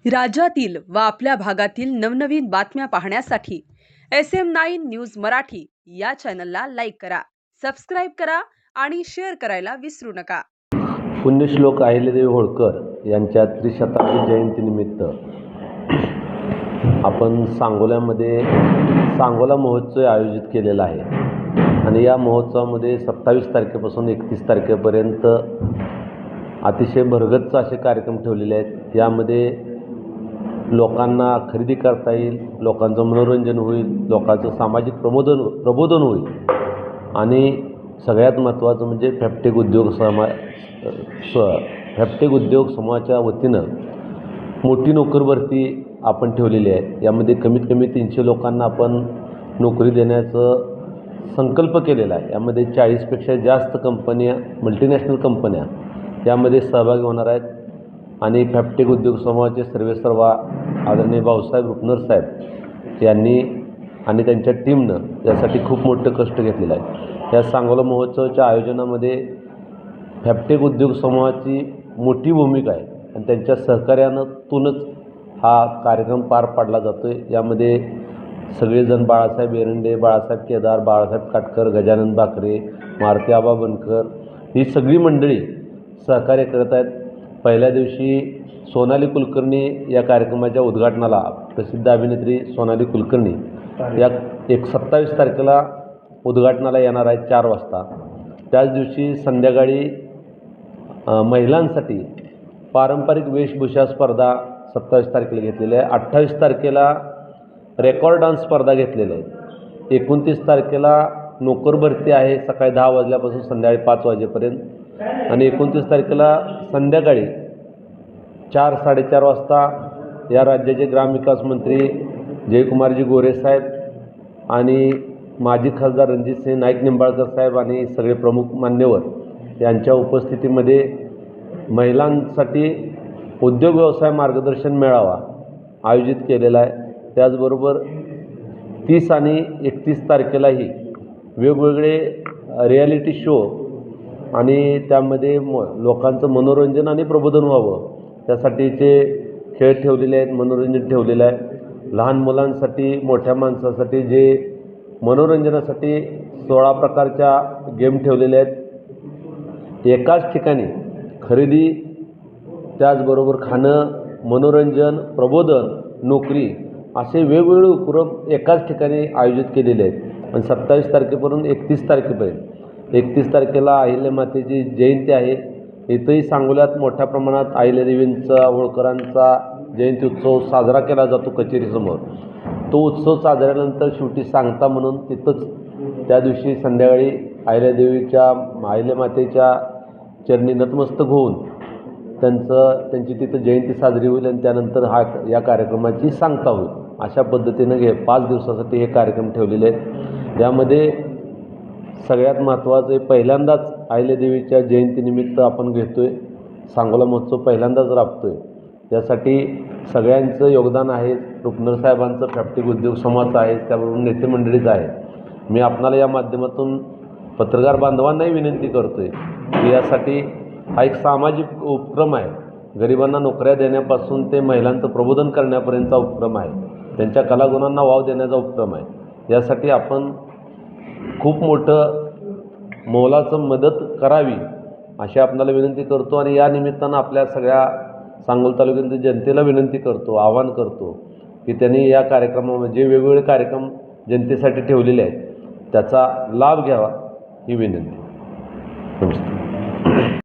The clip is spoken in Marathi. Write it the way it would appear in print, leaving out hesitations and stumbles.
राज्यातील व आपल्या भागातील नवनवीन बातम्या पाहण्यासाठी SM9 न्यूज मराठी या चॅनलला लाईक करा, सबस्क्राईब करा आणि शेअर करायला विसरू नका। पुण्यश्लोक अहिल्यादेवी होळकर यांच्या त्रिशताब्दी जयंतीनिमित्त आपण सांगोल्यामध्ये सांगोला महोत्सव आयोजित केलेला आहे आणि या महोत्सवामध्ये 27 तारखेपासून 31 तारखेपर्यंत अतिशय भरगच्च असे कार्यक्रम ठेवलेले आहेत। यामध्ये लोकांना खरेदी करता येईल, लोकांचं मनोरंजन होईल, लोकांचं सामाजिक प्रबोधन होईल आणि सगळ्यात महत्त्वाचं म्हणजे फॅप्टेक उद्योग समूहाच्या वतीनं मोठी नोकर भरती आपण ठेवलेली आहे। यामध्ये कमीत कमी 300 लोकांना आपण नोकरी देण्याचं संकल्प केलेला आहे। यामध्ये 40पेक्षा जास्त कंपन्या, मल्टीनॅशनल कंपन्या यामध्ये सहभागी होणार आहेत आणि फॅप्टेक उद्योग समूहाचे सर्वेसर्वा आदरणीय भाऊसाहेब रुपनर साहेब यांनी आणि त्यांच्या टीमनं यासाठी खूप मोठं कष्ट घेतलेलं आहे। या सांगोला महोत्सवाच्या आयोजनामध्ये फॅप्टेक उद्योग समूहाची मोठी भूमिका आहे आणि त्यांच्या सहकार्यातूनच हा कार्यक्रम पार पाडला जातो आहे। यामध्ये सगळेजण बाळासाहेब एरंडे, बाळासाहेब केदार, बाळासाहेब काटकर, गजानन बाकरे, मारुती आबा बनकर ही सगळी मंडळी सहकार्य करत आहेत। पहिल्या दिवशी सोनाली कुलकर्णी या कार्यक्रमाच्या उद्घाटनाला प्रसिद्ध अभिनेत्री सोनाली कुलकर्णी या 27 तारखेला उद्घाटनाला येणार आहेत 4 वाजता। त्याच दिवशी संध्याकाळी महिलांसाठी पारंपरिक वेशभूषा स्पर्धा 27 तारखेला घेतलेली आहे। 28 तारखेला रेकॉर्ड डान्स स्पर्धा घेतलेल्या आहेत। 29 तारखेला नोकर भरती आहे सकाळी 10 वाजल्यापासून संध्याकाळी 5 वाजेपर्यंत आणि 29 तारखेला संध्याकाळी 4-4:30 वाजता या राज्याचे ग्रामविकास मंत्री जयकुमारजी गोरे साहेब आणि माजी खासदार रणजितसिंह नाईक निंबाळकर साहेब आणि सगळे प्रमुख मान्यवर यांच्या उपस्थितीमध्ये महिलांसाठी उद्योग व्यवसाय मार्गदर्शन मेळावा आयोजित केलेला आहे। त्याचबरोबर 30 आणि 31 तारखेलाही वेगवेगळे रिॲलिटी शो आणि त्यामध्ये लोकांचं मनोरंजन आणि प्रबोधन व्हावं त्यासाठीचे खेळ ठेवलेले आहेत, मनोरंजन ठेवलेलं आहे। लहान मुलांसाठी, मोठ्या माणसासाठी जे मनोरंजनासाठी 16 प्रकारच्या गेम ठेवलेल्या आहेत। एकाच ठिकाणी खरेदी, त्याचबरोबर खाणं, मनोरंजन, प्रबोधन, नोकरी असे वेगवेगळे उपक्रम एकाच ठिकाणी आयोजित केलेले आहेत आणि 27 तारखेपासून 31 तारखेपर्यंत 31 तारखेला अहिल्यामातेची जयंती आहे। इथंही सांगोल्यात मोठ्या प्रमाणात अहिल्यादेवींचा, होळकरांचा जयंती उत्सव साजरा केला जातो कचेरीसमोर। तो उत्सव साजऱ्यानंतर शेवटी सांगता म्हणून तिथंच त्या दिवशी संध्याकाळी अहिल्यामातेच्या चरणी नतमस्तक होऊन त्यांची तिथं जयंती साजरी होईल आणि त्यानंतर या कार्यक्रमाची सांगता होईल। अशा पद्धतीनं 5 दिवसासाठी हे कार्यक्रम ठेवलेले आहेत। यामध्ये सगळ्यात महत्त्वाचं पहिल्यांदाच अहिल्यादेवीच्या जयंतीनिमित्त आपण घेतो आहे, सांगोला महोत्सव पहिल्यांदाच राबतो आहे। त्यासाठी सगळ्यांचं योगदान आहे। रुपनर साहेबांचं फॅप्टेक उद्योग समूहाचं आहे, त्याबरोबर नेते मंडळीचं आहे। मी आपणाला या माध्यमातून पत्रकार बांधवांनाही विनंती करतो आहे की यासाठी हा एक सामाजिक उपक्रम आहे। गरिबांना नोकऱ्या देण्यापासून ते महिलांचं प्रबोधन करण्यापर्यंतचा उपक्रम आहे, त्यांच्या कलागुणांना वाव देण्याचा उपक्रम आहे। यासाठी आपण खूप मोठं मोलाचं मदत करावी अशी आपल्याला विनंती करतो आणि या निमित्तानं आपल्या सगळ्या सांगोला तालुक्यातील जनतेला विनंती करतो, आवाहन करतो की त्यांनी या कार्यक्रमामध्ये जे वेगवेगळे कार्यक्रम जनतेसाठी ठेवलेले आहेत त्याचा लाभ घ्यावा ही विनंती। नमस्कार।